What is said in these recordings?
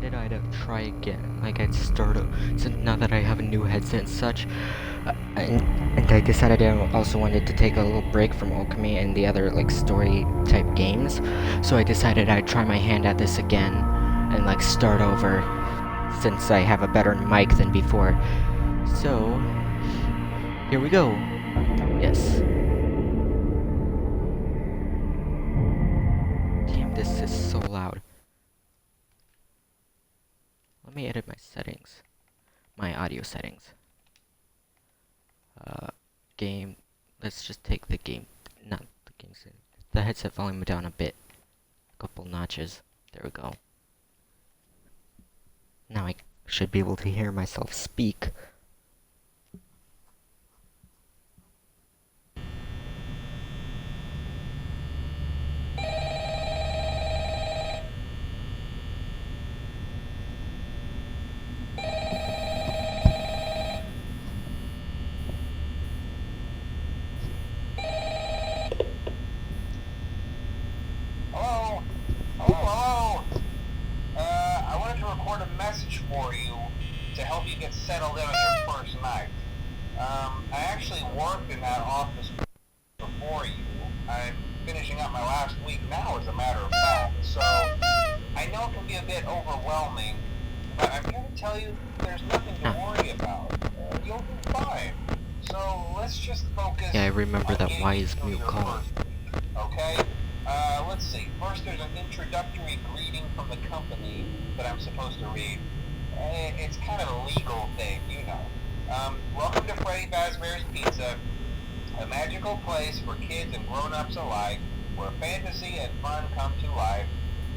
decided I'd try again. Like I'd start so now that I have a new headset and such, and I decided I also wanted to take a little break from alchemy and the other like story type games. So I decided I'd try my hand at this again and like start over since I have a better mic than before. So here we go. Yes. Damn, this is so loud. Let me edit my settings. My audio settings. Game. Let's just take the game. Not the game. The headset volume down a bit. A couple notches. There we go. Now I should be able to hear myself speak. I wanted to record a message for you to help you get settled in on your first night. I actually worked in that office before you. I'm finishing up my last week now, as a matter of fact, so I know it can be a bit overwhelming, but I'm here to tell you there's nothing to worry about. You'll be fine. So let's just focus. Yeah, I remember on that getting wise through mute your call. first week, okay? Let's see. First, there's an introductory greeting from the company that I'm supposed to read. It's kind of a legal thing, you know. Welcome to Freddy Fazbear's Pizza, a magical place for kids and grown-ups alike, where fantasy and fun come to life.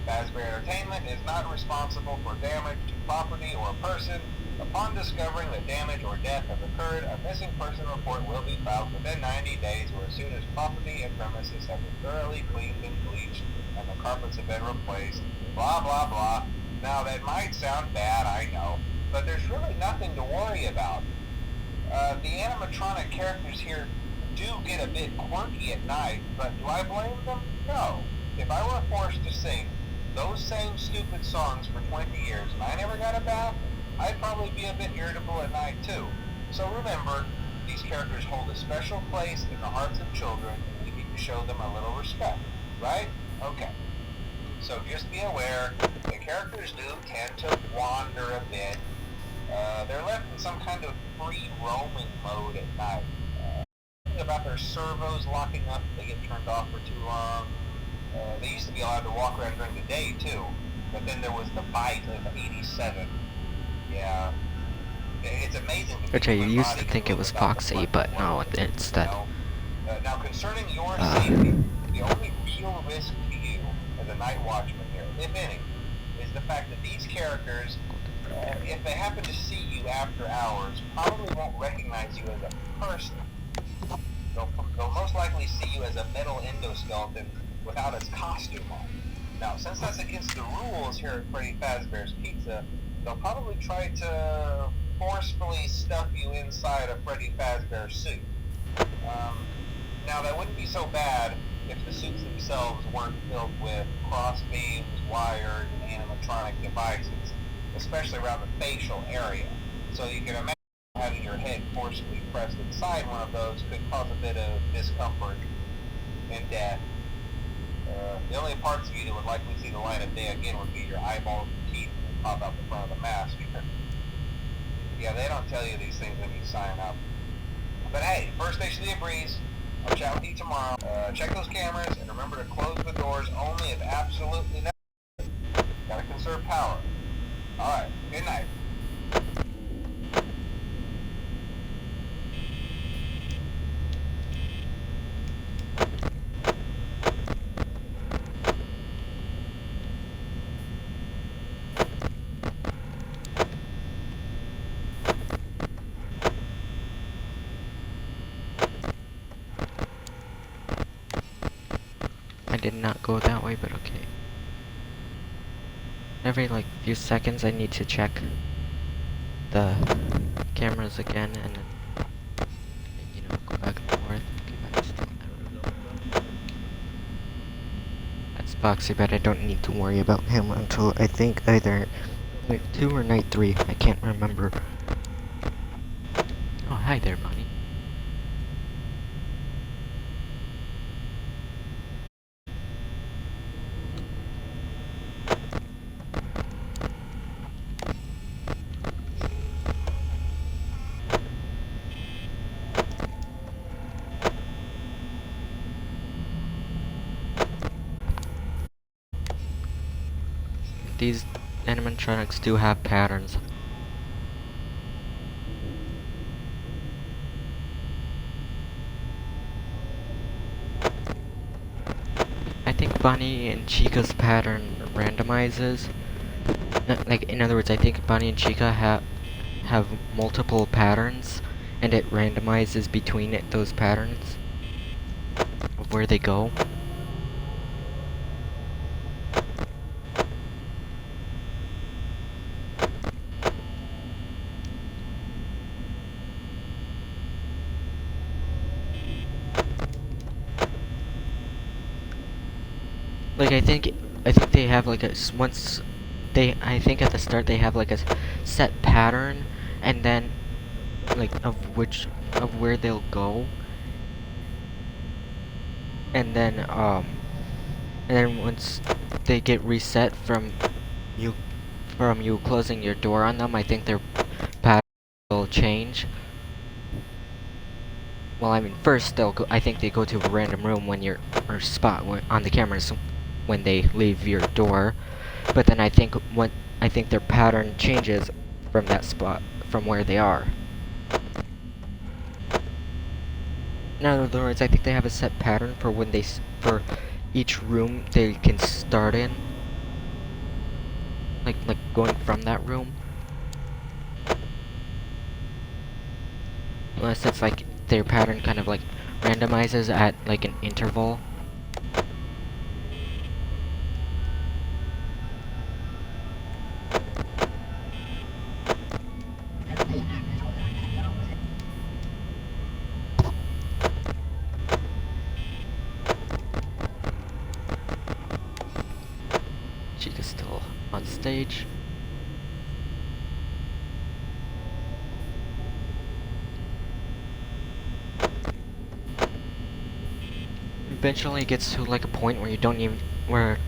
Fazbear Entertainment is not responsible for damage to property or person. Upon discovering that damage or death has occurred, a missing person report will be filed within 90 days or as soon as property and premises have been thoroughly cleaned and bleached and the carpets have been replaced. Blah, blah, blah. Now, that might sound bad, I know, but there's really nothing to worry about. The animatronic characters here do get a bit quirky at night, but do I blame them? No. If I were forced to sing those same stupid songs for 20 years and I never got a bath, I'd probably be a bit irritable at night too. So remember, these characters hold a special place in the hearts of children and we need to show them a little respect, right? Okay. So just be aware, the characters do tend to wander a bit. They're left in some kind of free roaming mode at night. About their servos locking up if they get turned off for too long. They used to be allowed to walk around during the day too, but then there was the bite of 87. Yeah, it's amazing. Which I used to think it was Foxy, but no, it's that. Now concerning your safety, the only real risk to you as a night watchman here, if any, is the fact that these characters, if they happen to see you after hours, probably won't recognize you as a person. They'll most likely see you as a metal endoskeleton without its costume on. Now, since that's against the rules here at Freddy Fazbear's Pizza, they'll probably try to forcefully stuff you inside a Freddy Fazbear suit. Now, that wouldn't be so bad if the suits themselves weren't filled with cross beams, wires, and animatronic devices, especially around the facial area. So you can imagine having your head forcibly pressed inside one of those could cause a bit of discomfort and death. The only parts of you that would likely see the light of day again would be your eyeballs and teeth that pop out the front of the mask. Yeah, they don't tell you these things when you sign up. But hey, first station of the breeze. I'll chat with you tomorrow. Check those cameras and remember to close the doors only if absolutely necessary. Gotta conserve power. Alright, good night. I did not go that way, but okay. Every like few seconds I need to check the cameras again and then, you know, go back and forth. Okay, that's still there. That's Foxy, but I don't need to worry about him until I think either Night 2 or night 3? I can't remember. Oh, hi there, Bunny. These animatronics do have patterns. I think Bunny and Chica's pattern randomizes. Like, in other words, I think Bunny and Chica have multiple patterns, and it randomizes between those patterns of where they go. Like, I think they have like I think at the start they have like a set pattern, and then like of where they'll go, and then once they get reset you from you closing your door on them, I think their pattern will change. Well, I mean, first I think they go to a random room when or spot on the cameras when they leave your door. But then I think their pattern changes from that spot, from where they are. In other words, I think they have a set pattern for for each room they can start in. Like going from that room. Unless it's like their pattern kind of like randomizes at like an interval. Chica's still on stage. Eventually it gets to like a point where where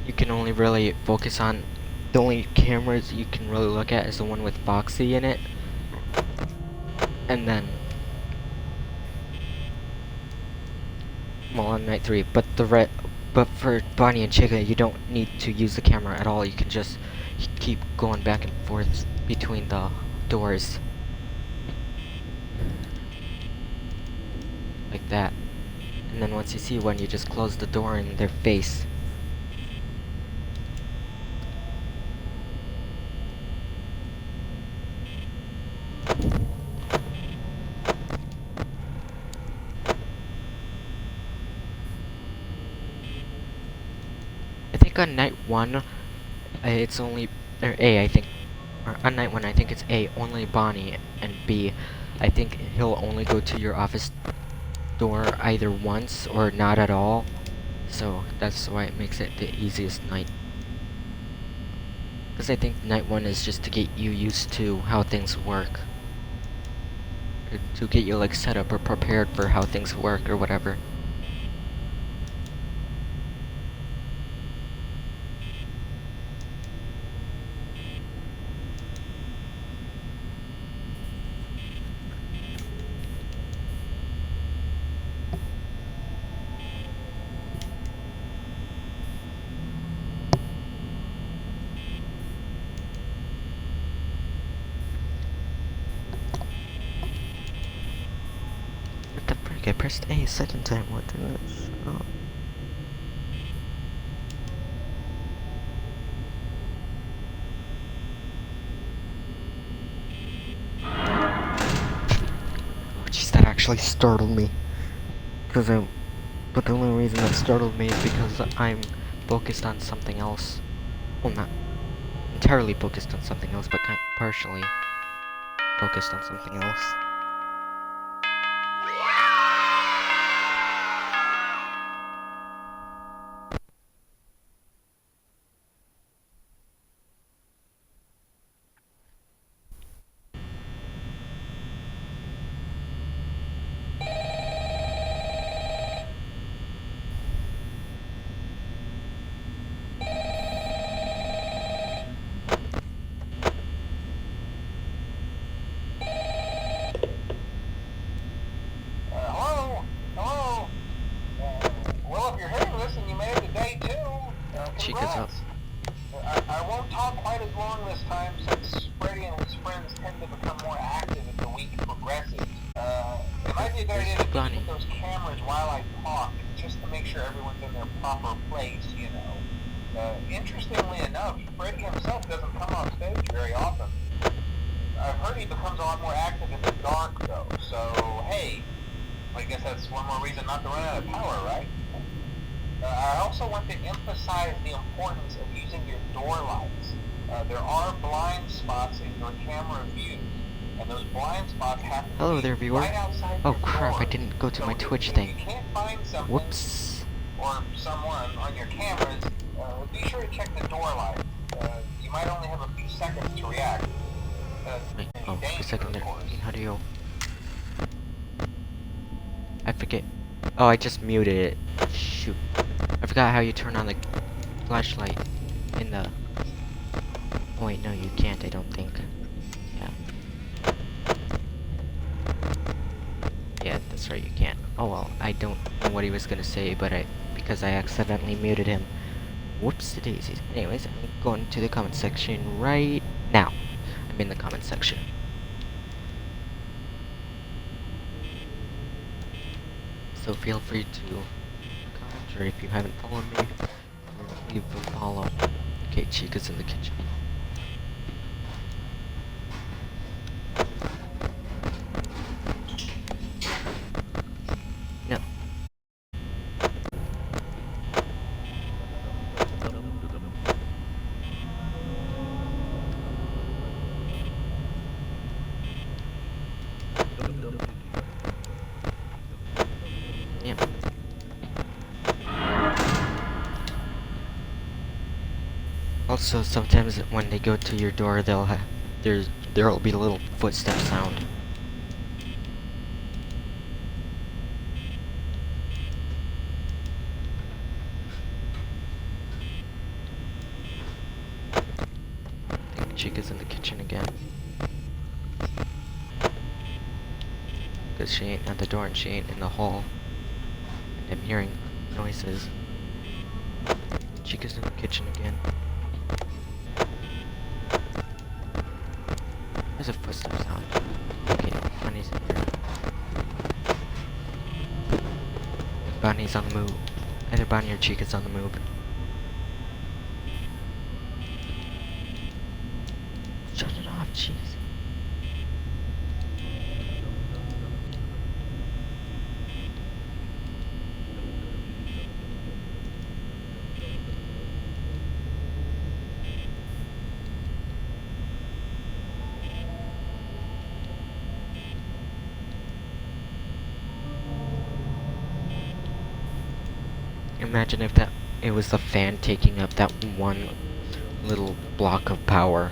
you can only really focus on the only cameras you can really look at is the one with Foxy in it. And then well, on night 3, but but for Bonnie and Chica you don't need to use the camera at all. You can just keep going back and forth between the doors. Like that. And then once you see one, you just close the door in their face. I think on night 1, it's only, or A, I think, or on night 1, I think it's A, only Bonnie, and B, I think he'll only go to your office door either once or not at all. So that's why it makes it the easiest night. Because I think night 1 is just to get you used to how things work. Or to get you like set up or prepared for how things work or whatever. What the frick? I pressed A a second time. What did it? Oh. Oh, jeez, that actually startled me. But the only reason that startled me is because I'm focused on something else. Well, not entirely focused on something else, but partially focused on something else. Chica's up. I won't talk quite as long this time since Freddy and his friends tend to become more active as the week progresses. It might be a good idea to Bunny. keep those cameras while I talk, just to make sure everyone's in their proper place, you know. Interestingly enough, Freddy himself doesn't come on stage very often. I've heard he becomes a lot more active in the dark, though, so hey, I guess that's one more reason not to run out of power, right? I also want to emphasize the importance of using your door lights. There are blind spots in your camera view, and those blind spots have to Hello be there, viewer. right outside Oh your crap, I doors. didn't go to So my if Twitch you thing. can't find something Whoops. or someone on your cameras, be sure to check the door light. You might only have a few seconds to react. Wait, Any oh, danger, a second there. of course. How do you... I forget. Oh, I just muted it. Shoot. I forgot how you turn on the flashlight in the... Oh wait, no, you can't, I don't think. Yeah. Yeah, that's right, you can't. Oh well, I don't know what he was gonna say, but because I accidentally muted him. Whoops daisies. Anyways, I'm going to the comment section right now. I'm in the comment section. So feel free to comment, or if you haven't followed me, leave a follow. Okay, Chica's in the kitchen. No. Yeah. Also, sometimes when they go to your door, there'll be a little footstep sound. I think Chica's in the kitchen again. Because she ain't at the door and she ain't in the hall. And I'm hearing noises. Chica's in the kitchen again. There's a footstep sound. Okay, Bonnie's in here. Bonnie's on the move. Either Bonnie or Chica's on the move. Shut it off, jeez. Imagine if it was the fan taking up that one little block of power.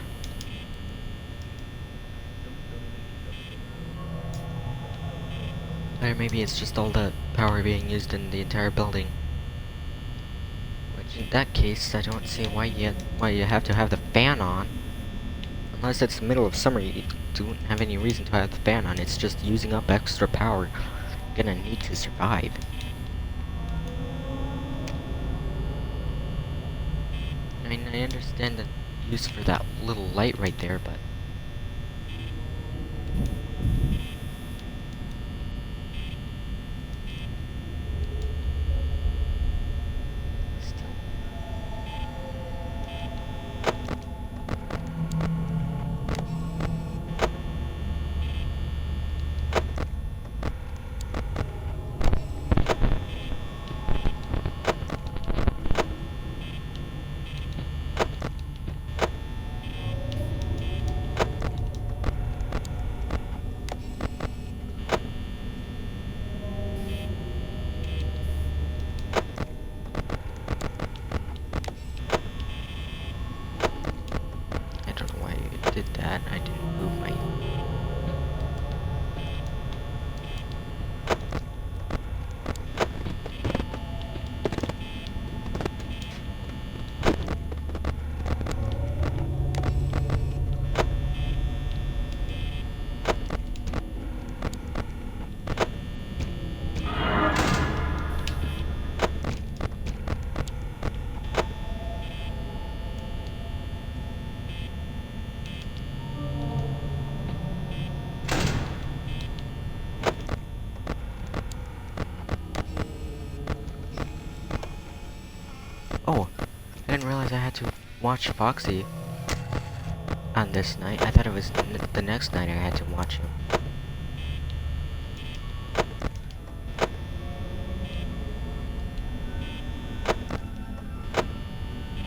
Or maybe it's just all the power being used in the entire building. Which in that case, I don't see why you have to have the fan on. Unless it's the middle of summer, you don't have any reason to have the fan on. It's just using up extra power you're gonna need to survive. I mean, I understand the use for that little light right there, but... still. Oh, I didn't realize I had to watch Foxy on this night. I thought it was the next night I had to watch him.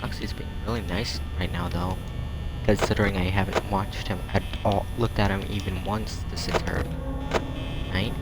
Foxy's being really nice right now, though, considering I haven't watched him at all, looked at him even once this entire night.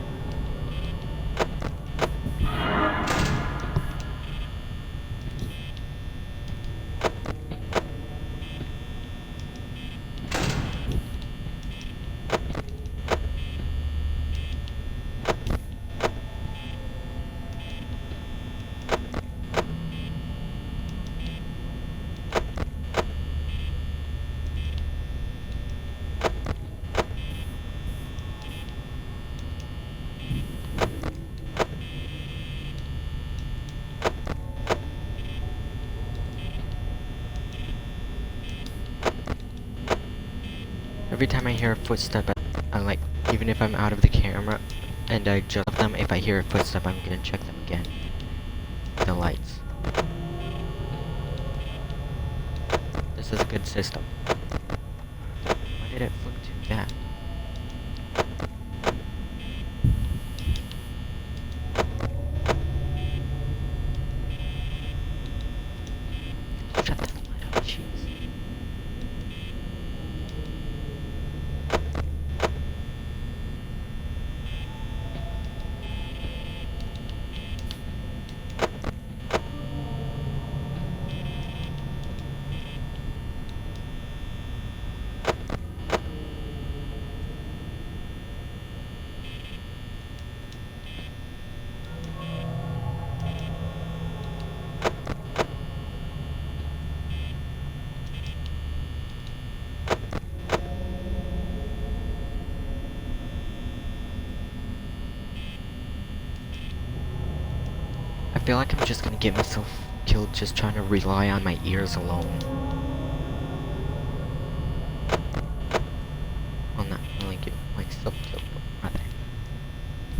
Every time I hear a footstep, I like, even if I'm out of the camera and I just them, if I hear a footstep, I'm gonna check them again. The lights. This is a good system. Why did it flip to that? Shut that light up, jeez. I feel like I'm just gonna get myself killed just trying to rely on my ears alone. Well, not really get myself killed, but rather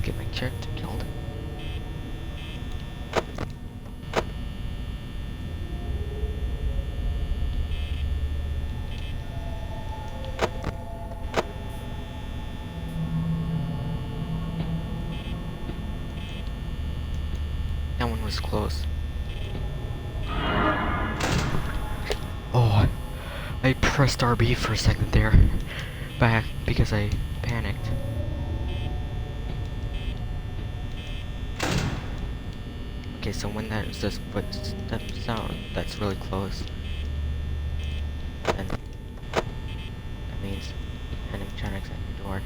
get my character killed. That one was close. Oh, I pressed RB for a second there, back because I panicked. Okay, so when that is this footstep sound, that's really close. Then that means animatronics at your door.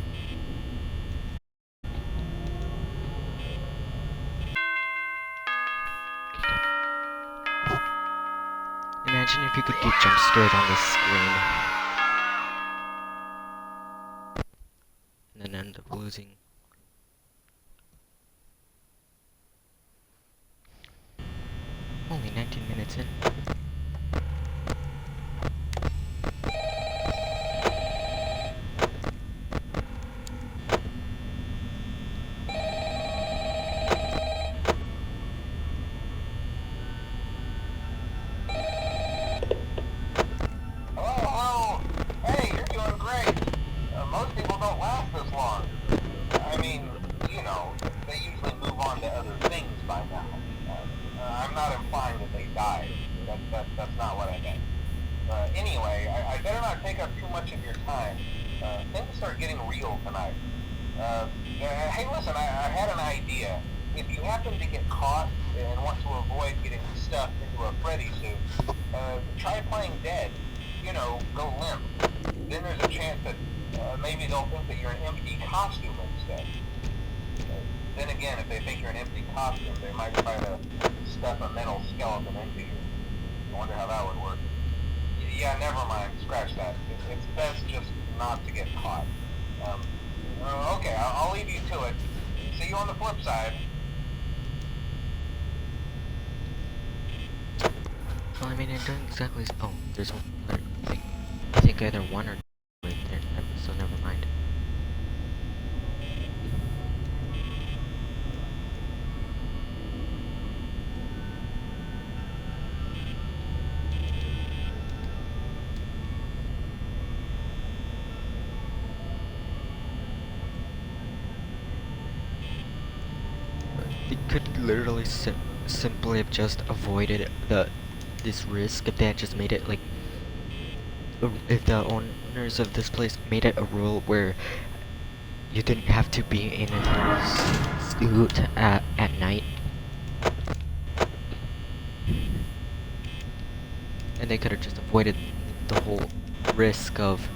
Imagine if you could get jump scared on this screen and then end up losing. Only 19 minutes in. Hello, hello. Hey, you're doing great. Most people don't last this long. I mean, you know, they usually move on to other things by now. I'm not implying that they died. That's not what I meant. Anyway, I better not take up too much of your time. Things start getting real tonight. Hey, listen, I had an idea. If you happen to get caught and want to avoid getting stuffed into a Freddy suit, try playing dead. You know, go limp. Then there's a chance that maybe they'll think that you're an empty costume instead. Then again, if they think you're an empty costume, they might try to stuff a metal skeleton into you. I wonder how that would work. Yeah, never mind. Scratch that. It's best just not to get caught. Okay, I'll leave you to it. See you on the flip side. Well, I mean, it doesn't exactly. Oh, there's one. I think either one or two right there. So never mind. literally simply have just avoided this risk if they had just made it like if the owners of this place made it a rule where you didn't have to be in a suit at night. And they could have just avoided the whole risk of,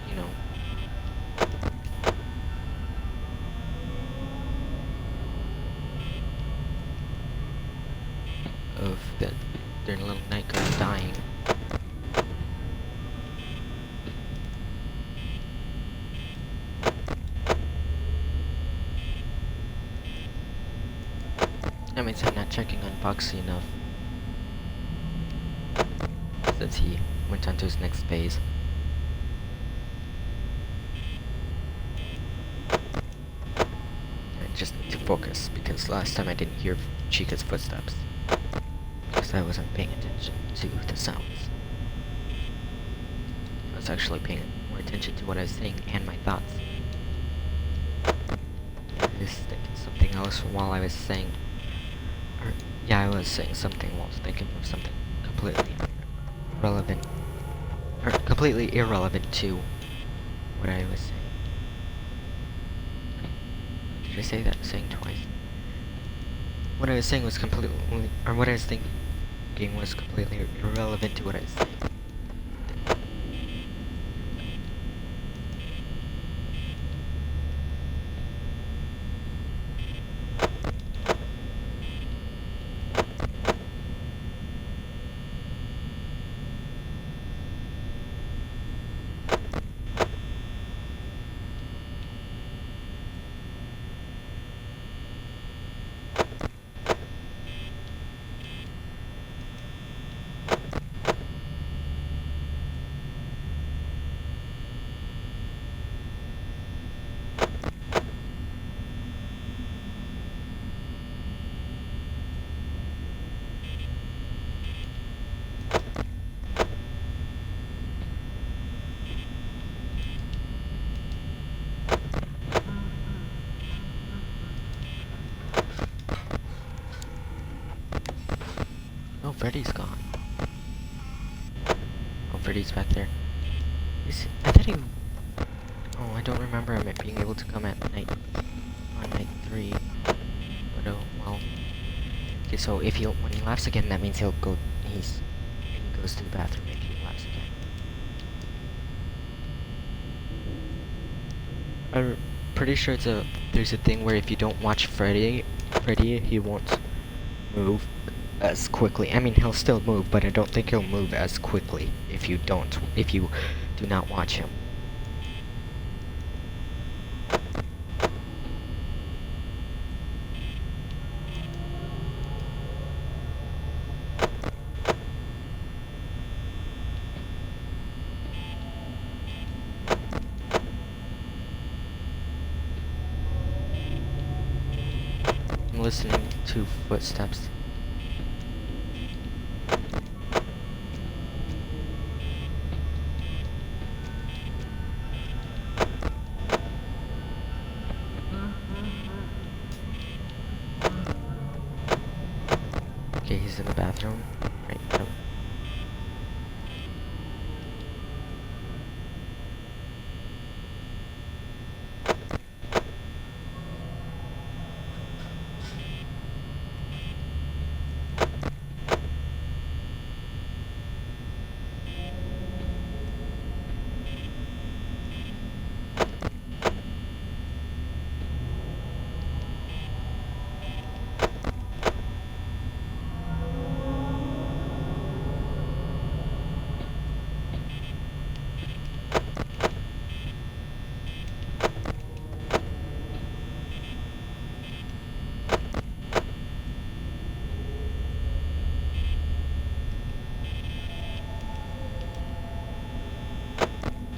you know, of their little night guard dying. That means I'm not checking on Foxy enough. Since he went on to his next phase. I just need to focus because last time I didn't hear Chica's footsteps. Because I wasn't paying attention to the sounds. I was actually paying more attention to what I was saying and my thoughts. I was thinking something else while I was saying. Or, yeah, I was saying something while I was thinking of something completely relevant. Or completely irrelevant to what I was saying. Did I say that saying twice? What I was saying was completely, or what I was thinking was completely irrelevant to what I was saying. Oh, Freddy's gone. Oh, Freddy's back there. I thought he... Oh, I don't remember him being able to come at night... on night 3. But oh, well... Okay, so if when he laughs again, that means he goes to the bathroom and he laughs again. I'm pretty sure there's a thing where if you don't watch Freddy, he won't move as quickly. I mean, he'll still move, but I don't think he'll move as quickly if you do not watch him. I'm listening to footsteps. Okay, he's in the bathroom. Right. Yep.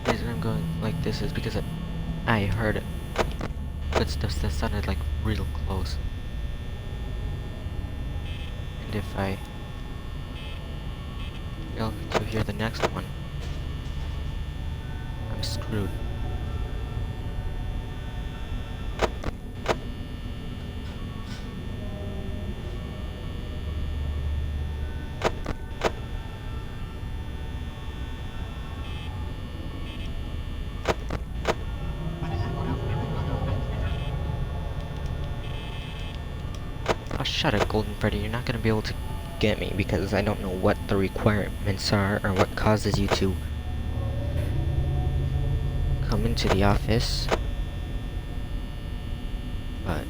The reason I'm going like this is because I heard footsteps that sounded like real close. And if I fail to hear the next one, I'm screwed. Oh, shut up, Golden Freddy. You're not gonna be able to get me because I don't know what the requirements are or what causes you to come into the office. But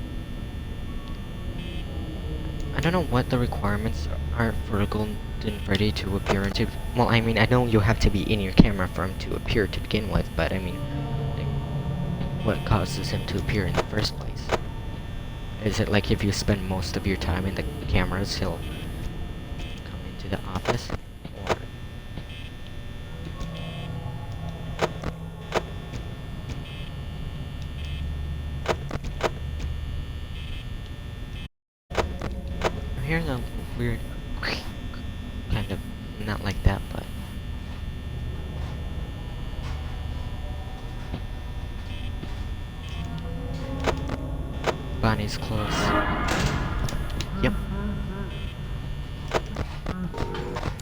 I don't know what the requirements are for a Golden Freddy to appear into. Well, I mean, I know you have to be in your camera for him to appear to begin with, but I mean, like, what causes him to appear in the first place? Is it like if you spend most of your time in the cameras, he'll come into the office? Or here's a weird kind of, not like that, but Bonnie's close. Yep.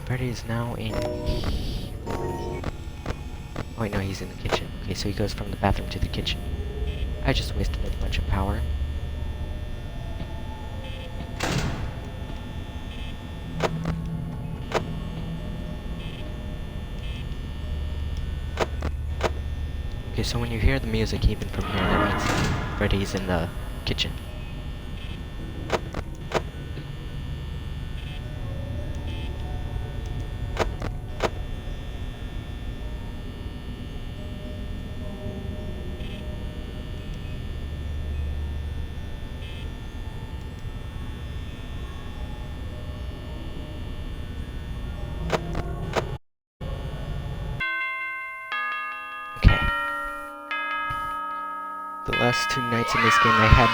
Freddy is now in. Oh wait, no, he's in the kitchen. Okay, so he goes from the bathroom to the kitchen. I just wasted a bunch of power. Okay, so when you hear the music even from here, that means Freddy's in the kitchen. Okay. The last 2 nights in this game, I had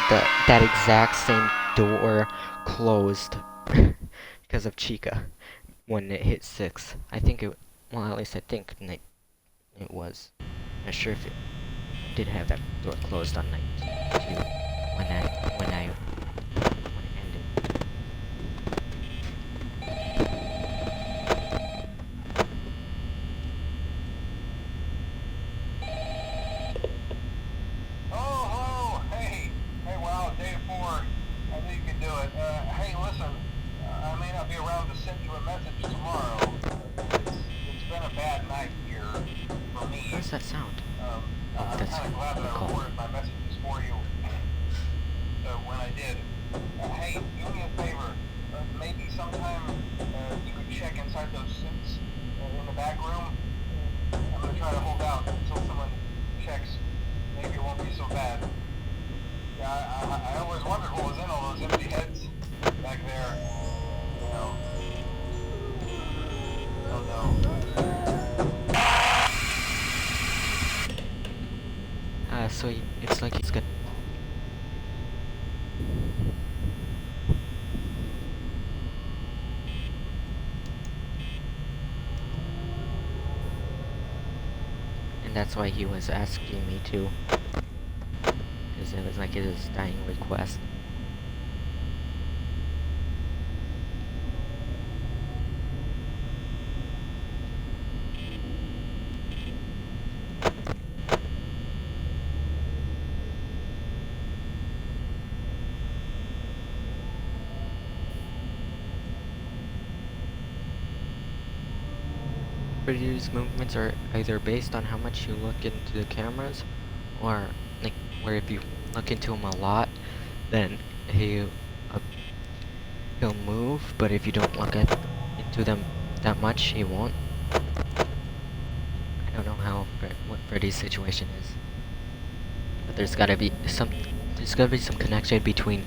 that exact same door closed because of Chica when it hit 6. I think it, well, at least I think it was. Not sure if it did have that door closed on night 2 when it ended. Oh, hello! Hey! Hey, wow, day 4. I knew you could do it. Hey, listen, I may not be around to send you a message tomorrow. It's been a bad night here for me. What does that sound? I'm That's kind of glad that I cool. recorded my messages for you. So when I did, hey, do me a favor. Maybe sometime you could check inside those suits in the back room. I'm gonna try to hold out until someone checks. Maybe it won't be so bad. Yeah, I always wondered what was in all those empty heads back there. You know. Oh no. So it's like he's got. And that's why he was asking me to. Because it was like his dying request. Freddy's movements are either based on how much you look into the cameras, or like where if you look into them a lot, then he'll move. But if you don't look into them that much, he won't. I don't know what Freddy's situation is, but there's gotta be some connection between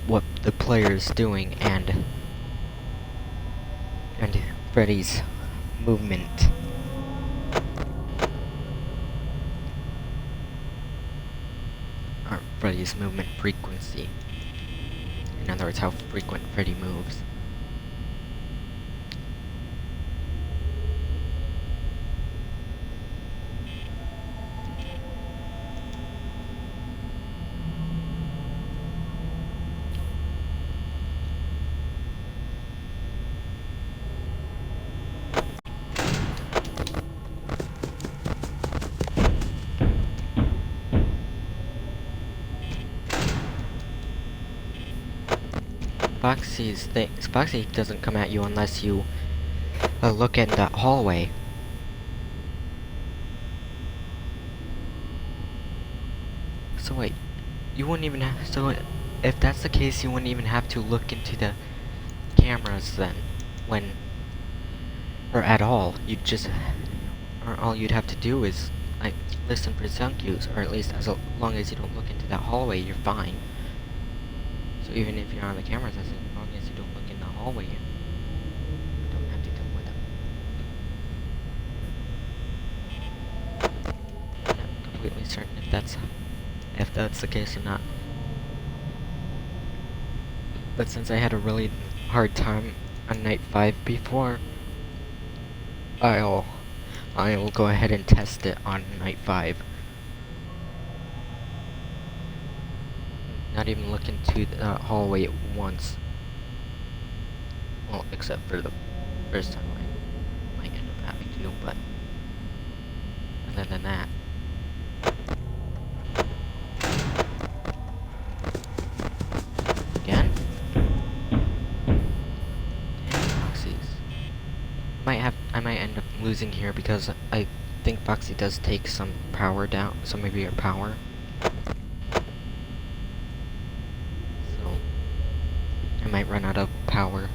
what the player is doing and Freddy's movement. Or Freddy's movement frequency. In other words, how frequent Freddy moves. Foxy doesn't come at you unless you look in that hallway. So wait, you wouldn't even have, so if that's the case, you wouldn't even have to look into the cameras then, or at all. Or all you'd have to do is, like, listen for sound cues, or at least as long as you don't look into that hallway, you're fine. So even if you're on the cameras, as long as you don't look in the hallway, you don't have to deal with them. I'm not completely certain if that's the case or not. But since I had a really hard time on night 5 before, I'll go ahead and test it on night 5. Not even look into the hallway once. Well, except for the first time I might end up having to, but other than that. Again? Damn, Foxy's. I might end up losing here because I think Foxy does take some power down, some of your power. So I might run out of power.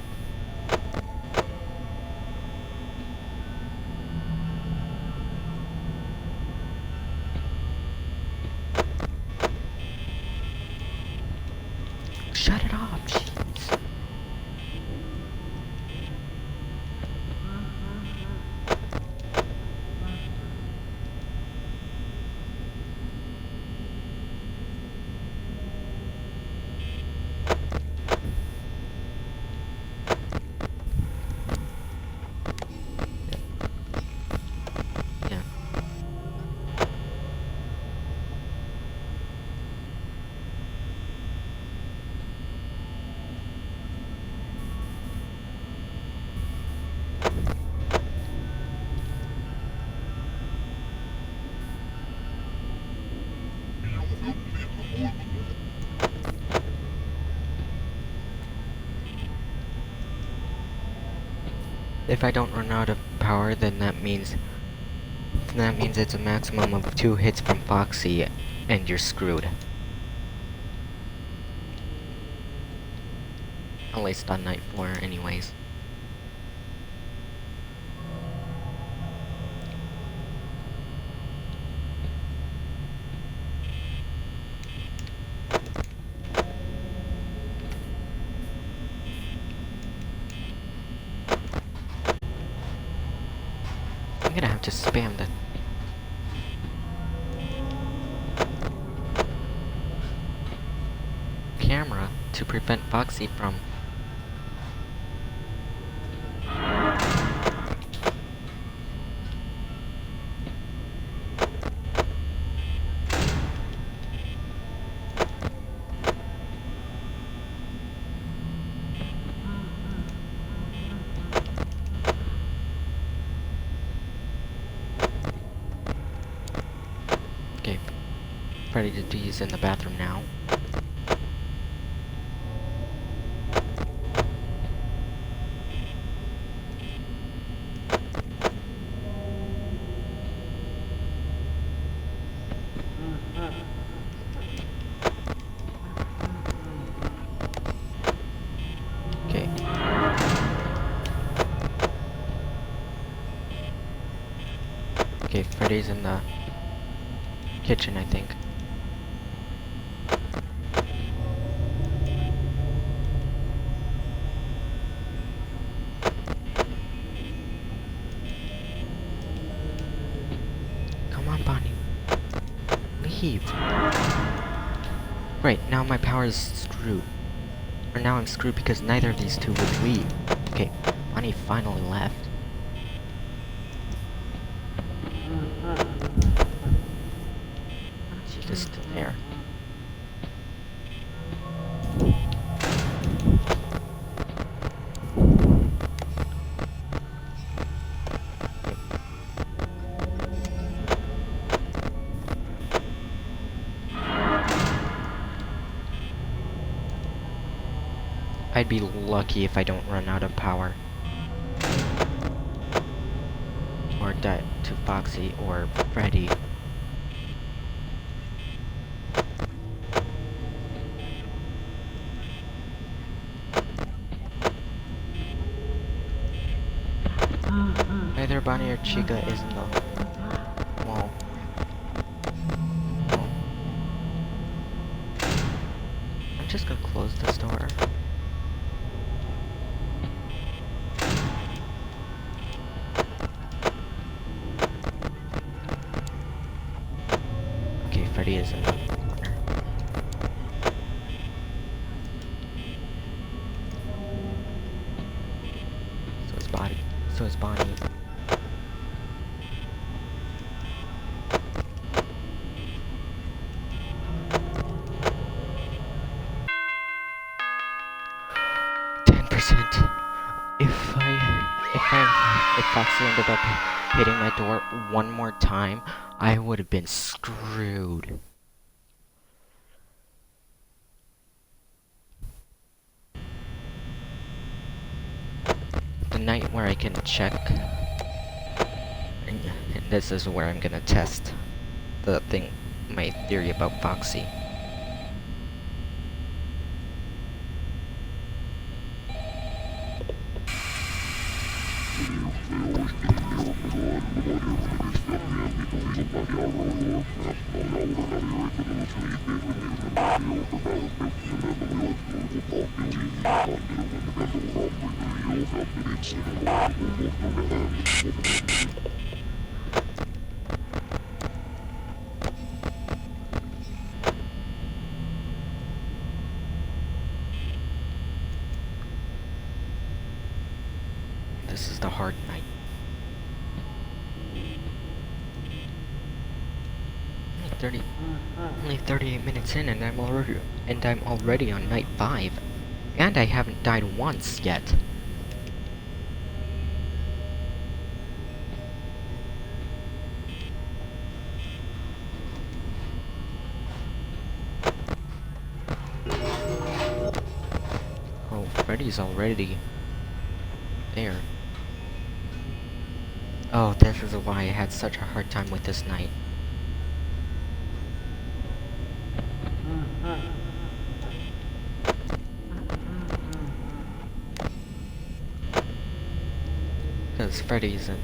Shut it off, jeez. Yeah. If I don't run out of power, then that means it's a maximum of 2 hits from Foxy, and you're screwed. At least on night 4, anyways. I'm gonna have to spam the camera to prevent Foxy from... Okay, Freddy is in the bathroom now. Okay. Okay, Freddy's in the kitchen, I think. Come on, Bonnie. Leave. Right, now my power is screwed. Or now I'm screwed because neither of these two would leave. Okay, Bonnie finally left. She's just still there. I'd be lucky if I don't run out of power. Or die to Foxy or Freddy. Either Bonnie or Chica is in the wall. Oh. I'm just gonna close this door. Okay, Freddy is in the corner. So is Bonnie. So is Bonnie. If Foxy ended up hitting my door one more time, I would have been screwed. The night where I can check, and this is where I'm gonna test my theory about Foxy. This is the hard night. Only 38 minutes in, and I'm already on night 5, and I haven't died once yet. Oh, Freddy's already there. Oh, this is why I had such a hard time with this night. Because Freddy's in.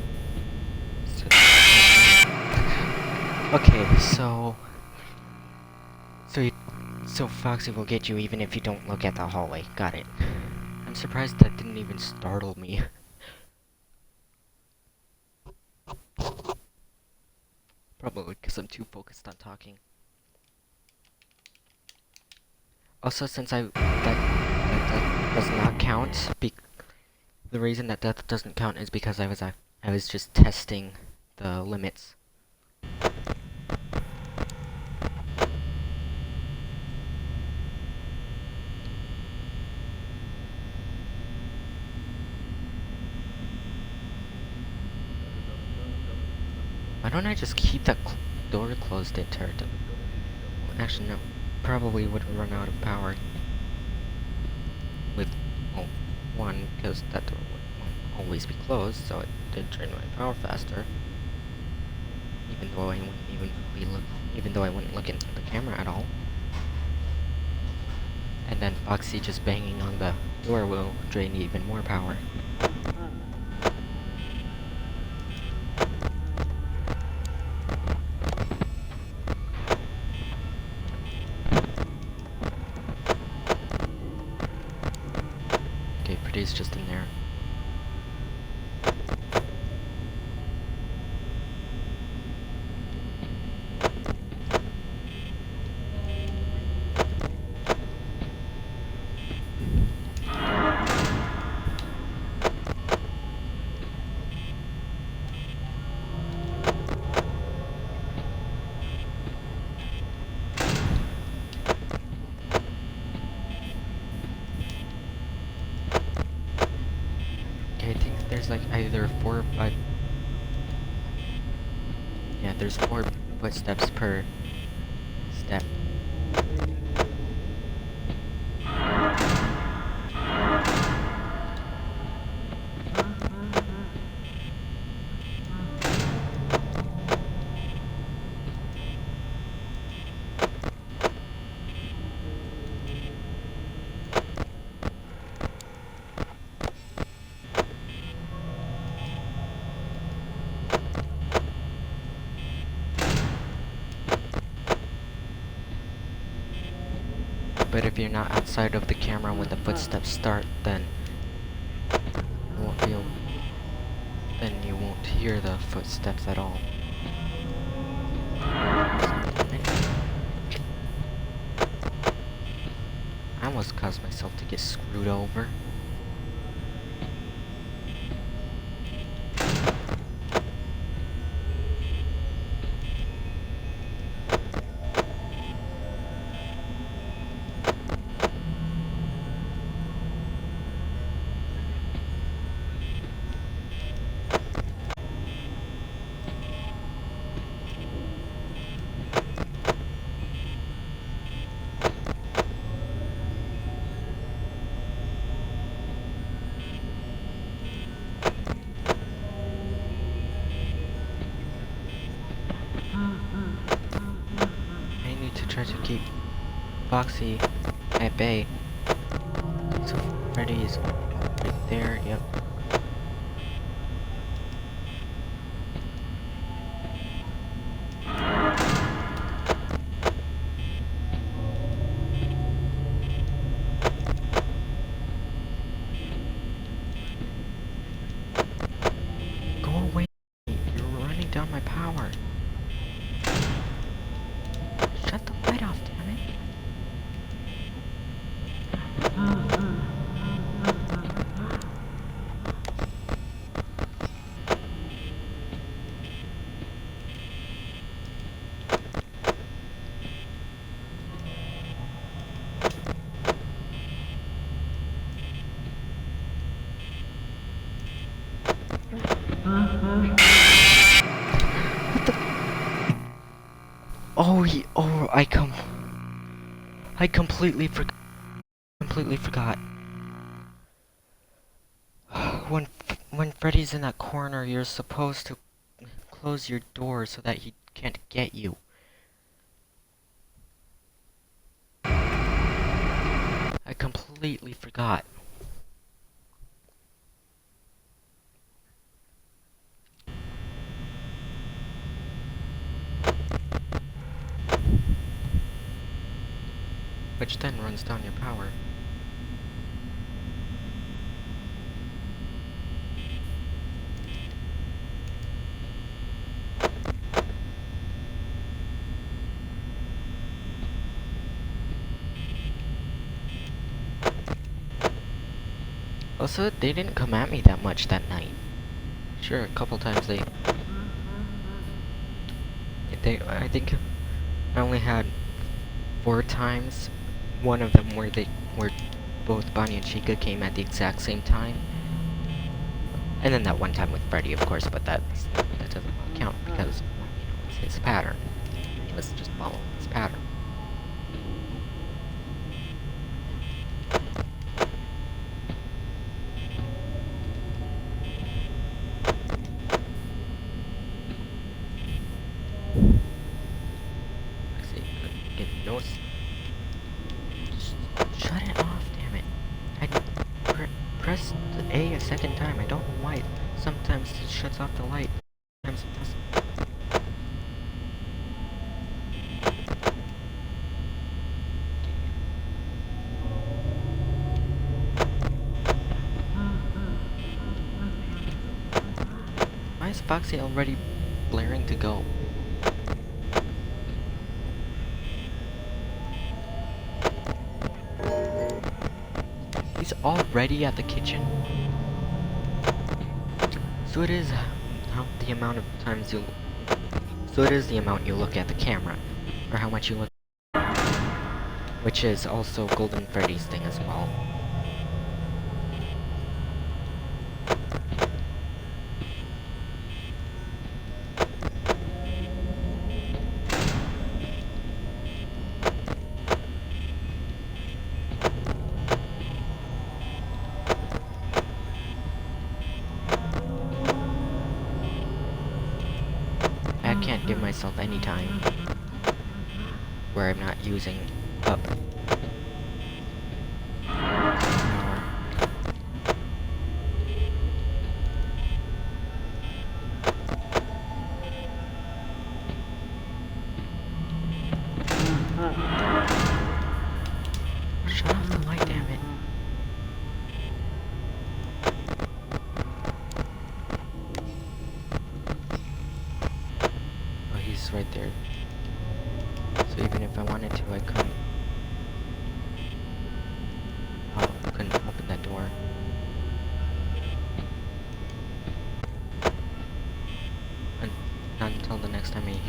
Okay, so Foxy will get you even if you don't look at the hallway. Got it. I'm surprised that didn't even startle me. Probably because I'm too focused on talking. Also, since that does not count, the reason that death doesn't count is because I was just testing the limits. Why don't I just keep that door closed into Actually, no. Probably would run out of power. With, well, one, because that door would always be closed, so it did drain my power faster. Even though I wouldn't look into the camera at all. And then Foxy just banging on the door will drain even more power. Okay, Freddy's just in there. I think there's like either 4 or 5. Yeah, there's 4 footsteps per step. But if you're not outside of the camera when the footsteps start, then you won't feel. Then you won't hear the footsteps at all. I almost caused myself to get screwed over. I need to try to keep Foxy at bay. So Freddy is right there, yep. Go away! You're running down my power. Shut the light off, damn it. What the? Oh, I completely forgot. When Freddy's in that corner, you're supposed to close your door so that he can't get you. I completely forgot. Which then runs down your power. Also, they didn't come at me that much that night. Sure, a couple times I think I only had 4 times. One of them where both Bonnie and Chica came at the exact same time. And then that one time with Freddy, of course, but that doesn't count because, it's his pattern. Let's just follow his pattern. Shut it off, damn it. I pressed the A a second time. I don't know why. Sometimes it shuts off the light. Sometimes it doesn't. Why is Foxy already blaring to go? He's already at the kitchen. So it is the amount of times you. So it is the amount you look at the camera, or how much you look. Which is also Golden Freddy's thing as well. I can't give myself any time where I'm not using up.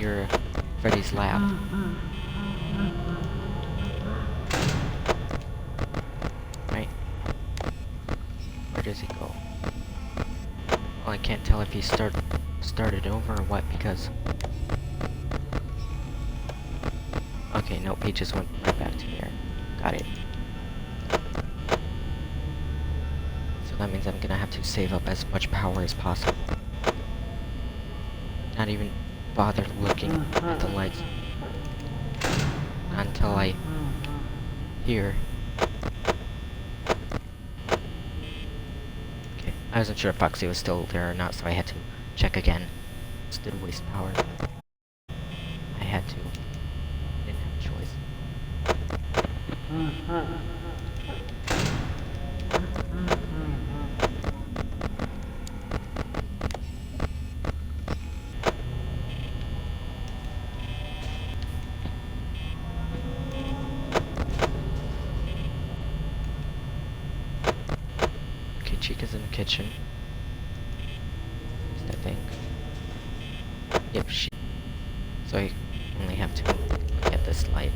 hear Freddy's laugh. Right? Where does he go? Well, I can't tell if he started over or what because... Okay, nope, he just went right back to there. Got it. So that means I'm gonna have to save up as much power as possible. Not even bother looking at the lights until I hear. Okay, I wasn't sure if Foxy was still there or not, so I had to check again. Just did waste power. I had to. Didn't have a choice. Okay, Chica's in the kitchen. I think. Yep, so I only have to look at this light.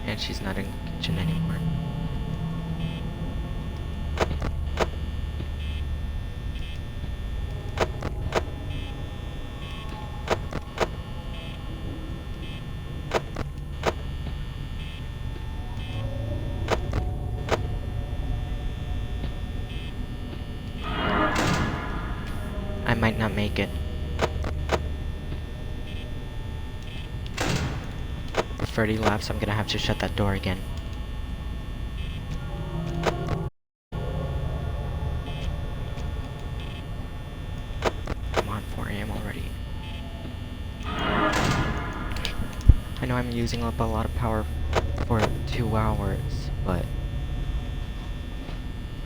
And she's not in the kitchen anymore. I might not make it. If Freddy laughs, I'm gonna have to shut that door again. Come on, 4 AM already. I know I'm using up a lot of power for 2 hours, but...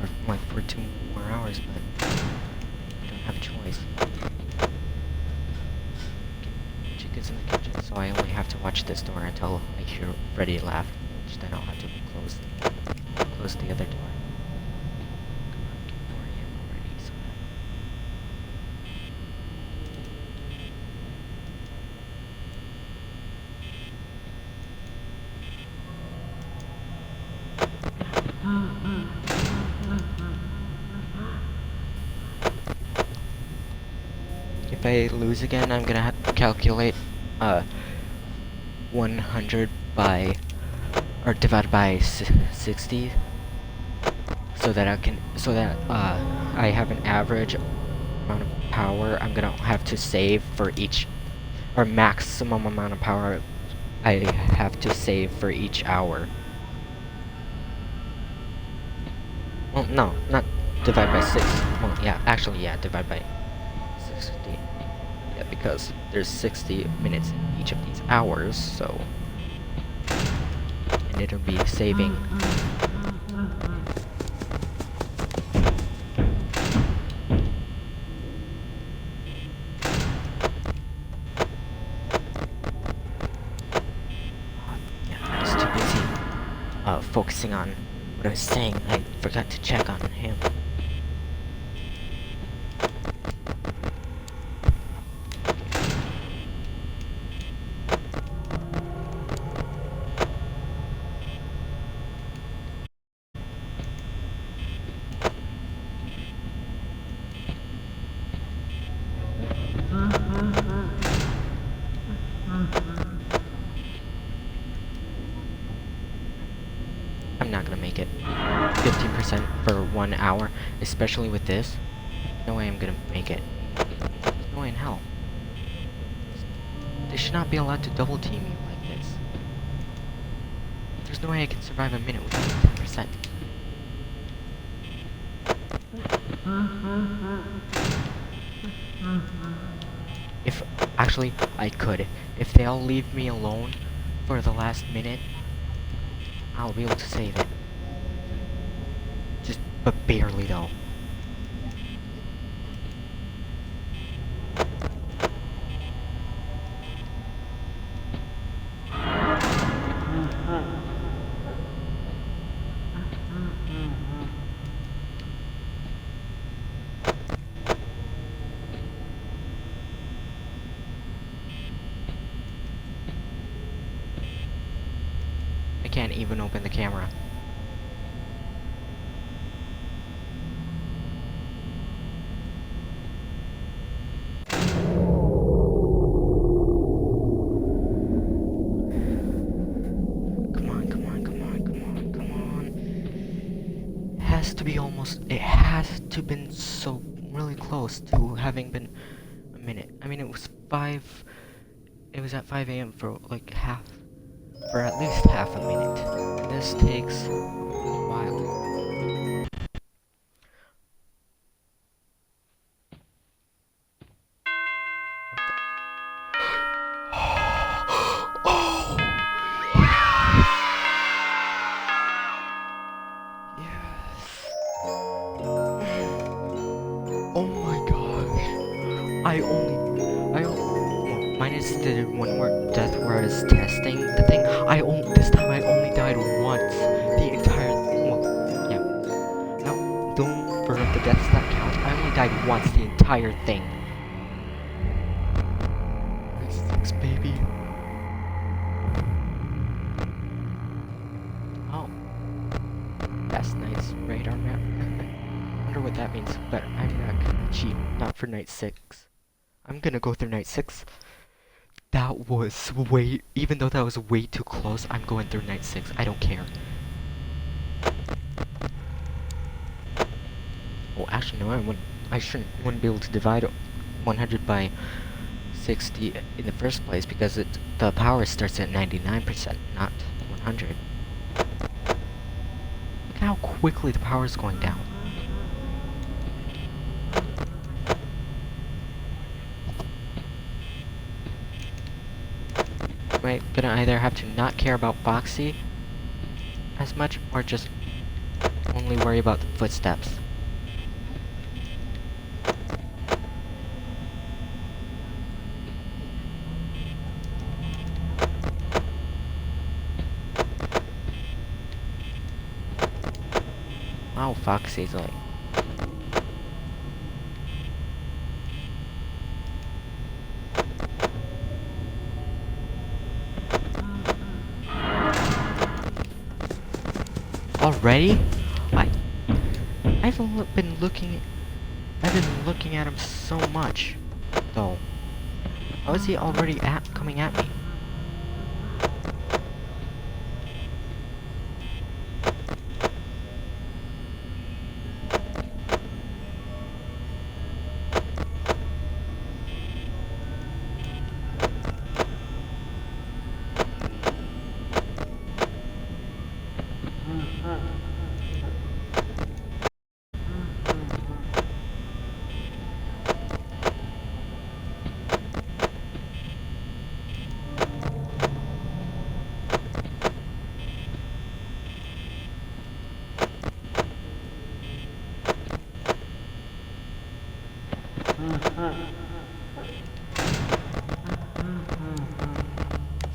Or like for 2 more hours, but... I don't have a choice. Chica's in the kitchen, so I only have to watch this door until I hear Freddy laugh, which then I'll have to close the other door. Come on, get 4 AM already, so if I lose again, I'm gonna have to calculate 100 by, or divided by 60, so that I have an average amount of power I'm gonna have to save for each, or maximum amount of power I have to save for each hour. Well, no, not divide by 6. Well, yeah, actually, yeah, divide by 60. Yeah, because there's 60 minutes in each of these hours, so... And it'll be saving... Yeah, I was too busy focusing on what I was saying. I forgot to check on him. I'm not gonna make it. 15% for 1 hour, especially with this. No way I'm gonna make it. There's no way in hell. They should not be allowed to double team me like this. There's no way I can survive a minute without 10%. If, actually, I could. If they all leave me alone for the last minute, I'll be able to save it. Just, but barely though. I can't even open the camera. Come on, come on, come on, come on, come on. Has to be almost, it has to been so really close to having been a minute. I mean, it was at 5 a.m. for like for at least half a minute. And this takes a while. Oh! Yes. Oh my gosh. Well, minus the one where death where I was testing the thing. This time I only died once. The entire, well, yeah. No, don't for the deaths that count. I only died once the entire thing. Nice, baby. Oh. That's nice radar map. Wonder what that means, but I'm not gonna cheat. Not for night 6. I'm gonna go through night 6. That was even though that was way too close, I'm going through night 6. I don't care. Well, actually, no, wouldn't be able to divide 100 by 60 in the first place because the power starts at 99%, not 100. Look how quickly the power is going down. Right, gonna either have to not care about Foxy as much, or just only worry about the footsteps. Wow, Foxy's like... Already? I've been looking at him so much, though. How is he already coming at me?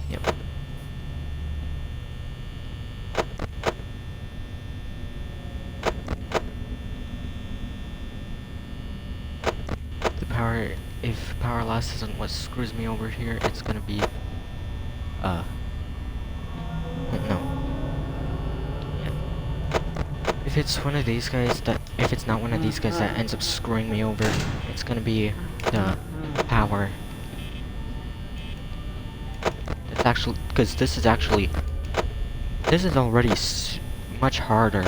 Yep. If power loss isn't what screws me over here, it's gonna be, no. Yeah. If it's one of these guys if it's not one of these guys that ends up screwing me over, it's gonna be the power. It's actually, because this is already much harder.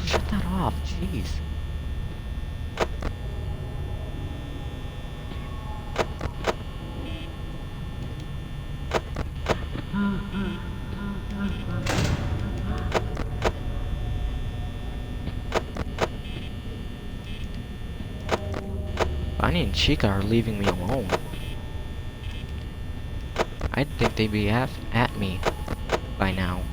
Shut that off, jeez. Bonnie and Chica are leaving me alone. I'd think they'd be at me by now.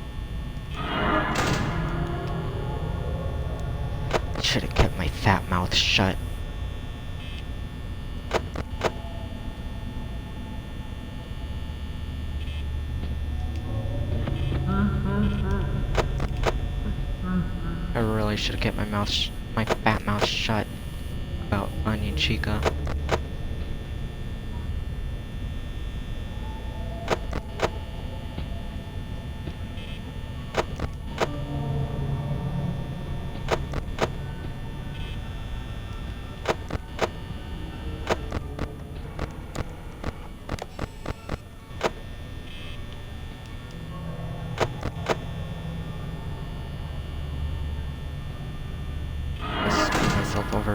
Should have kept my fat mouth shut. I really should have kept my fat mouth shut about Bonnie and Chica.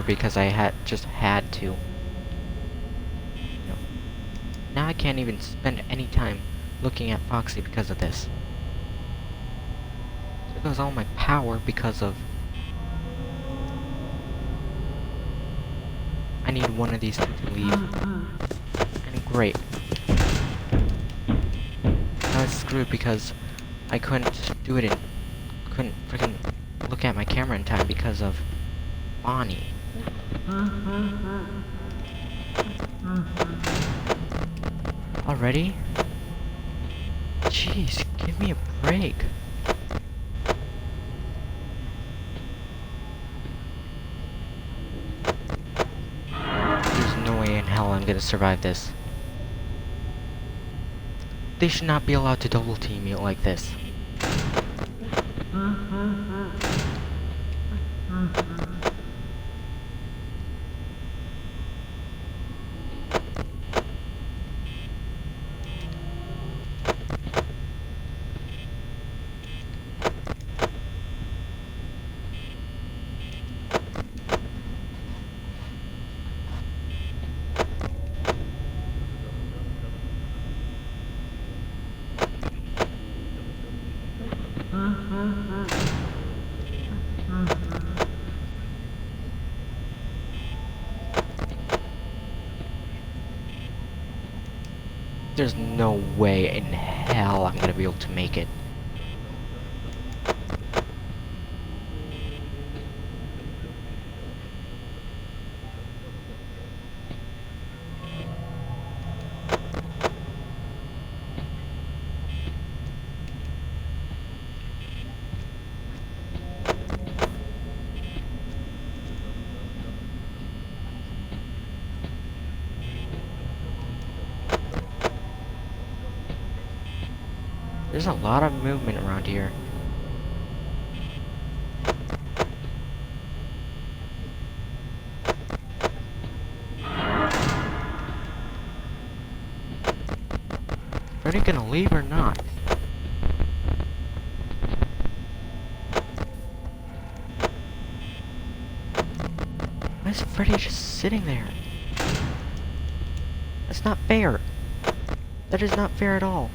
because I just had to. Now I can't even spend any time looking at Foxy because of this. There goes all my power because of... I need one of these two to leave. And great. Now it's screwed because I couldn't do it couldn't freaking look at my camera in time because of Bonnie. Already? Jeez, give me a break. There's no way in hell I'm gonna survive this. They should not be allowed to double team me like this. There's no way in hell I'm gonna be able to make it. There's a lot of movement around here. Freddy gonna leave or not? Why is Freddy just sitting there? That's not fair. That is not fair at all.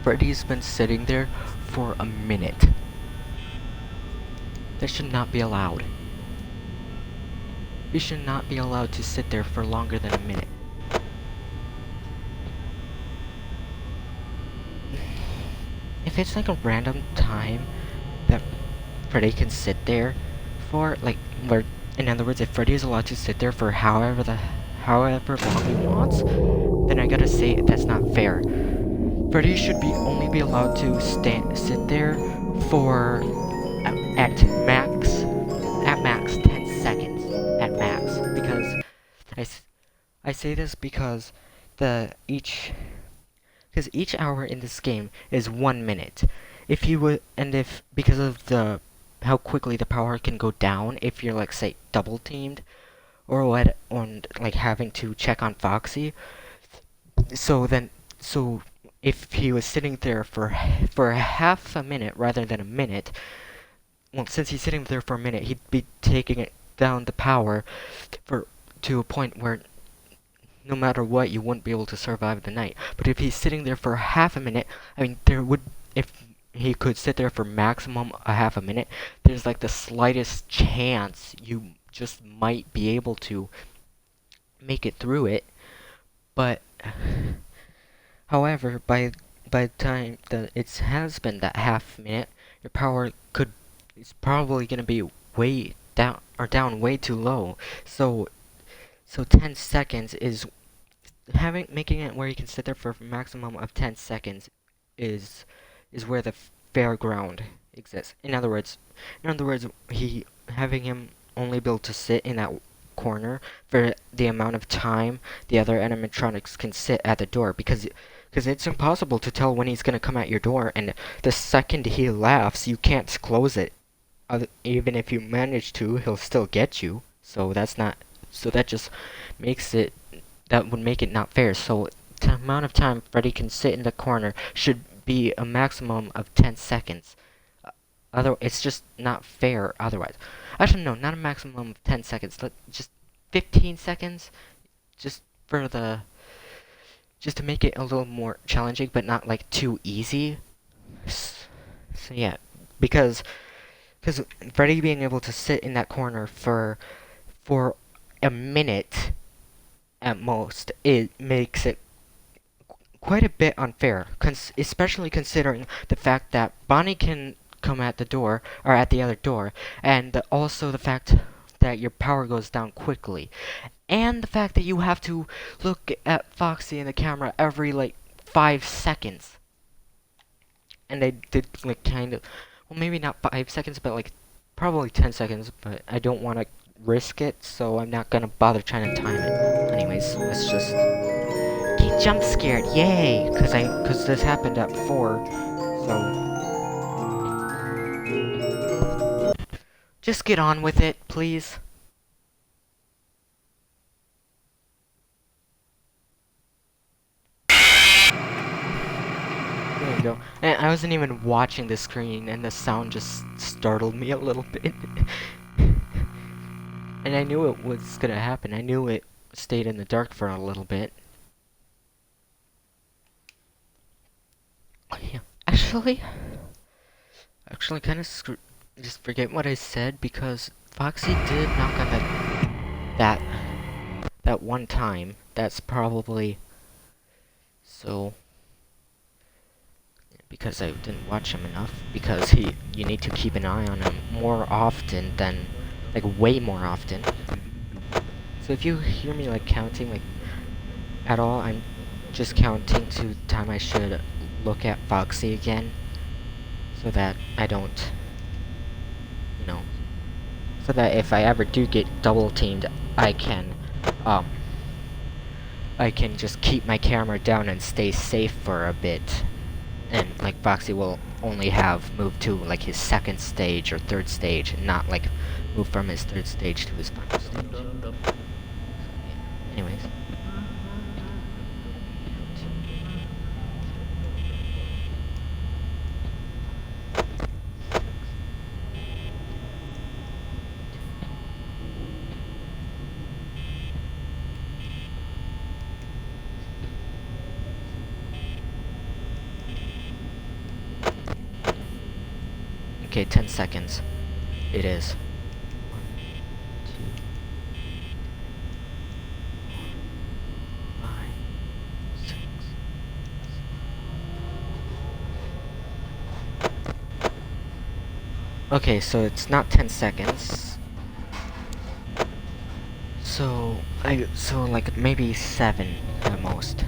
Freddy's been sitting there for a minute. That should not be allowed. You should not be allowed to sit there for longer than a minute. If it's like a random time that Freddy can sit there for, like, where, in other words, if Freddy is allowed to sit there for however long he wants, then I gotta say that's not fair. Freddy should only be allowed to sit there for at max 10 seconds at max, because I say this because each hour in this game is 1 minute. If because of how quickly the power can go down if you're, like, say, double teamed or like having to check on Foxy. So if he was sitting there for half a minute rather than a minute, well, since he's sitting there for a minute, he'd be taking it down the power to a point where no matter what, you wouldn't be able to survive the night. But if he's sitting there for half a minute, I mean, if he could sit there for maximum a half a minute, there's like the slightest chance you just might be able to make it through it. But however, by the time that it has been that half minute, your power is probably gonna be way down way too low. So 10 seconds is making it where you can sit there for a maximum of 10 seconds is where the fair ground exists. In other words, having him only be able to sit in that corner for the amount of time the other animatronics can sit at the door, because it's impossible to tell when he's gonna come at your door, and the second he laughs, you can't close it. Even if you manage to, he'll still get you. So that just makes it, that would make it not fair. So the amount of time Freddy can sit in the corner should be a maximum of 10 seconds. It's just not fair otherwise. Actually, no, not a maximum of 10 seconds. Just 15 seconds, just for the, just to make it a little more challenging, but not like too easy. So yeah, because Freddy being able to sit in that corner for a minute at most, it makes it quite a bit unfair, especially considering the fact that Bonnie can come at the door, or at the other door, and also the fact that your power goes down quickly, and the fact that you have to look at Foxy in the camera every, like, 5 seconds. And they did, like, kind of, well, maybe not 5 seconds, but, like, probably 10 seconds, but I don't want to risk it, so I'm not gonna bother trying to time it. Anyways, let's just get jump scared, yay! Cause this happened at 4, so just get on with it, please. There you go. And I wasn't even watching the screen, and the sound just startled me a little bit. And I knew it was gonna happen. I knew it stayed in the dark for a little bit. Yeah. Actually, kind of just forget what I said, because Foxy did knock on that one time. That's probably so, because I didn't watch him enough. Because you need to keep an eye on him more often than, like, way more often. So if you hear me, like, counting, like, at all, I'm just counting to the time I should look at Foxy again, so that I don't, you know, so that if I ever do get double teamed, I can just keep my camera down and stay safe for a bit. And, like, Foxy will only have moved to, like, his second stage or third stage, and not, like, move from his third stage to his final stage. Anyways. Okay, 10 seconds. It is. 1, 2, 5, 6. Okay, so it's not 10 seconds. So like maybe 7 at most.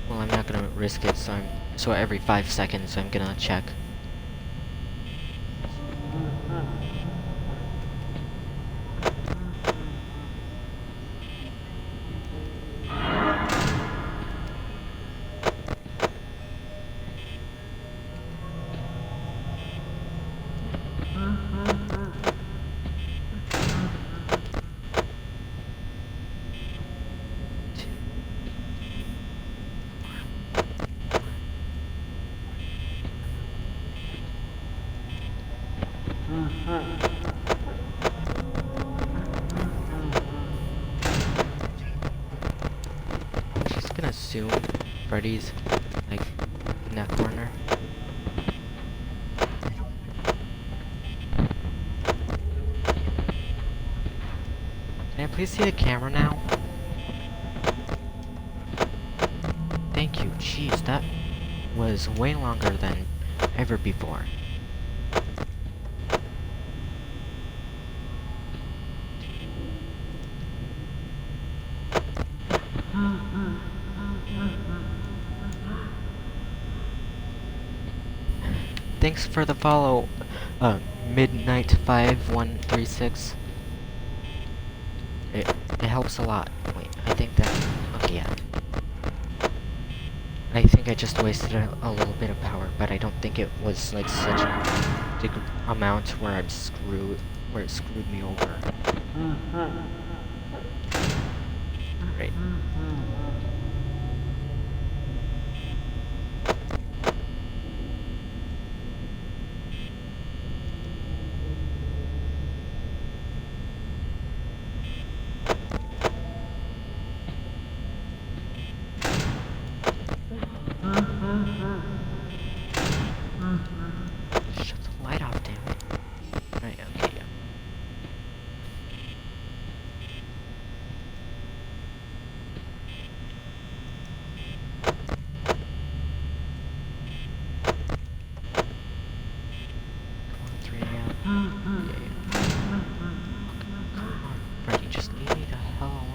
Well, I'm not gonna risk it, so every 5 seconds I'm gonna check. Just gonna assume Freddy's, like, in that corner. Can I please see the camera now? Thank you. Jeez, that was way longer than ever before. Thanks for the follow, Midnight5136. It helps a lot. Wait, I think that, okay, yeah. I think I just wasted a little bit of power, but I don't think it was like such a big amount where I'm screwed, where it screwed me over. Right. Shut the light off, damn it. Right, okay, yeah. Come on, 3 a.m. Yeah, yeah. Come on, Freddy, just leave me the hell alone.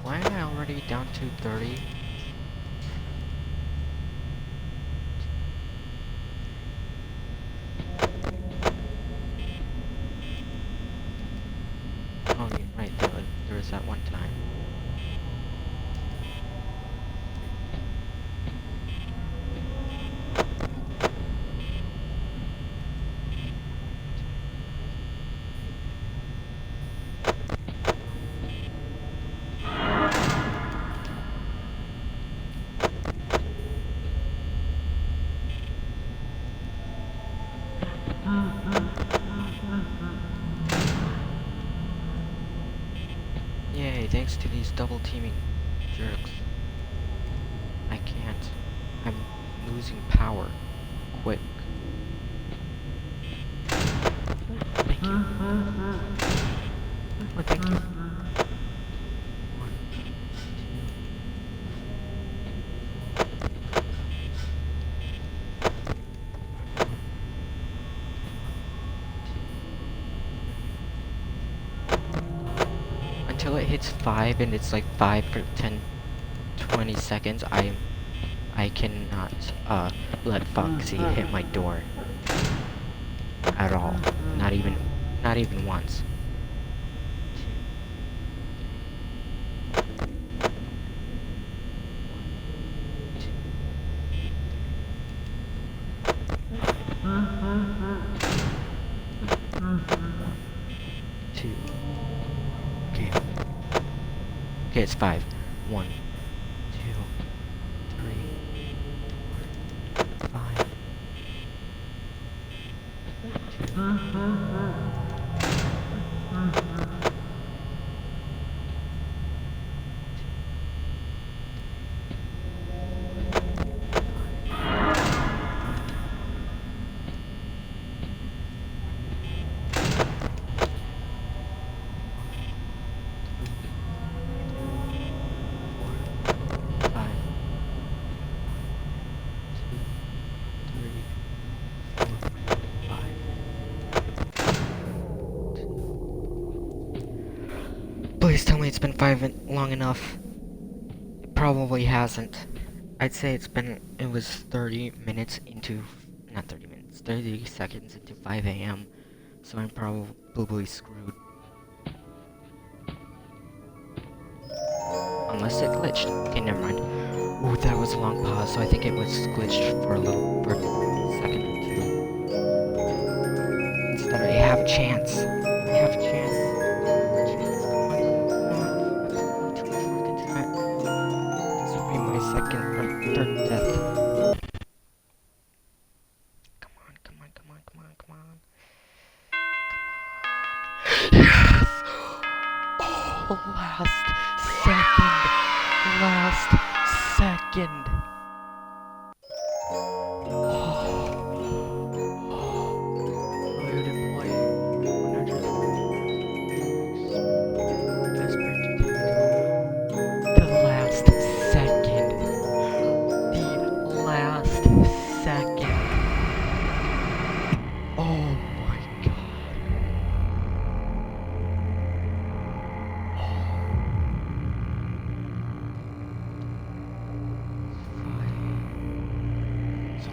Why am I already down to 30? Oh, yeah, right, there was that one time. Yay, thanks to these double teaming jerks. I can't. I'm losing power. Quick. Thank you. Oh, thank you. One, two. Until it hits 5 and it's like 5 for 10, 20 seconds, I cannot let Foxy hit my door at all. Not even once. Two. Okay. Okay, it's 5. 1, 2, 3, 4, 5. 2. Please tell me it's been long enough. It probably hasn't. I'd say it was 30 minutes into, not 30 minutes, 30 seconds into 5 a.m. So I'm probably screwed. Unless it glitched. Okay, never mind. Ooh, that was a long pause, so I think it was glitched for a second or two. Instead, I have a chance. I have a chance. Too much work into that. This will be my third death. Come on, come on, come on, come on, come on. Yes! Oh, last second.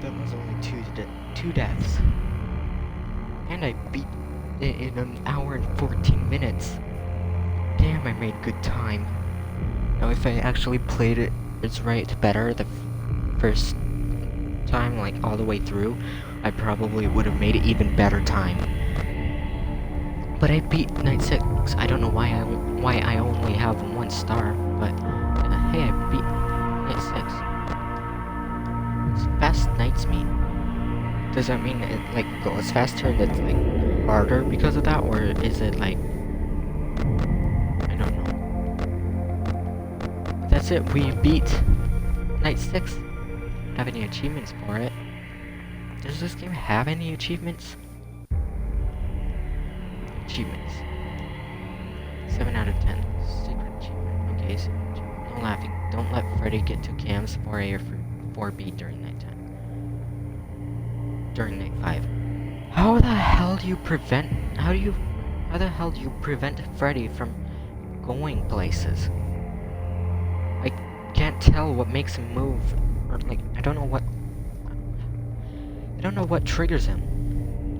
That was only two deaths. And I beat it in an hour and 14 minutes. Damn, I made good time. Now if I actually played it better the first time, like all the way through, I probably would have made it even better time. But I beat Night 6. I don't know why I only have 1 star, but hey, I beat Night 6. Fast nights mean? Does that mean it like goes faster and it's like harder because of that, or is it like I don't know. But that's it. We beat Night 6. Have any achievements for it? Does this game have any achievements? Achievements. 7 out of 10. Secret achievement. Okay, so no laughing. Don't let Freddy get 2 cams, 4A or 4B during nighttime. During night 5. How the hell do you prevent Freddy from going places? I can't tell what makes him move, or like I don't know what triggers him.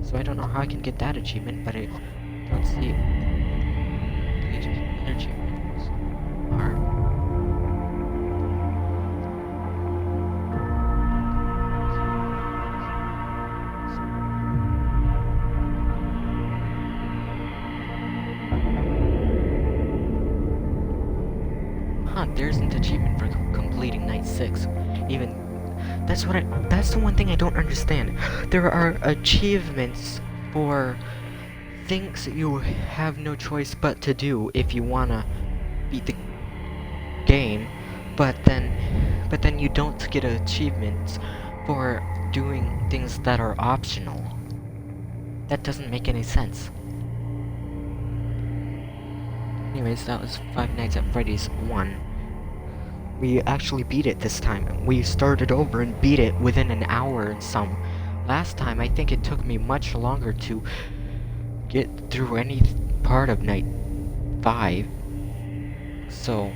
So I don't know how I can get that achievement, but I don't see it. The achievements are there's an achievement for completing Night 6. That's the one thing I don't understand. There are achievements for things that you have no choice but to do if you wanna beat the game, but then you don't get achievements for doing things that are optional. That doesn't make any sense. Anyways, that was Five Nights at Freddy's 1. We actually beat it this time. We started over and beat it within an hour and some. Last time, I think it took me much longer to get through any part of Night 5. So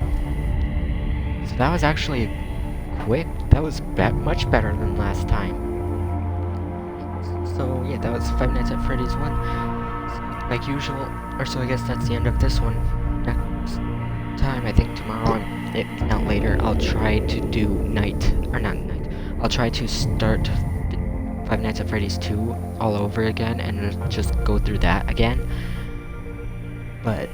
that was actually quick. That was much better than last time. So yeah, that was Five Nights at Freddy's 1. Like usual, or so I guess that's the end of this one. Next time, I think tomorrow, if not later, I'll try to do I'll try to start Five Nights at Freddy's 2 all over again and just go through that again. But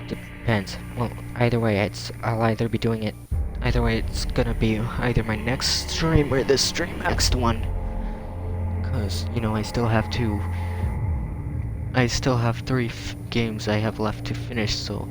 depends. Well, either way, I'll either be doing it. Either way, it's gonna be either my next stream or the next one. Cause I still have 3 games I have left to finish. So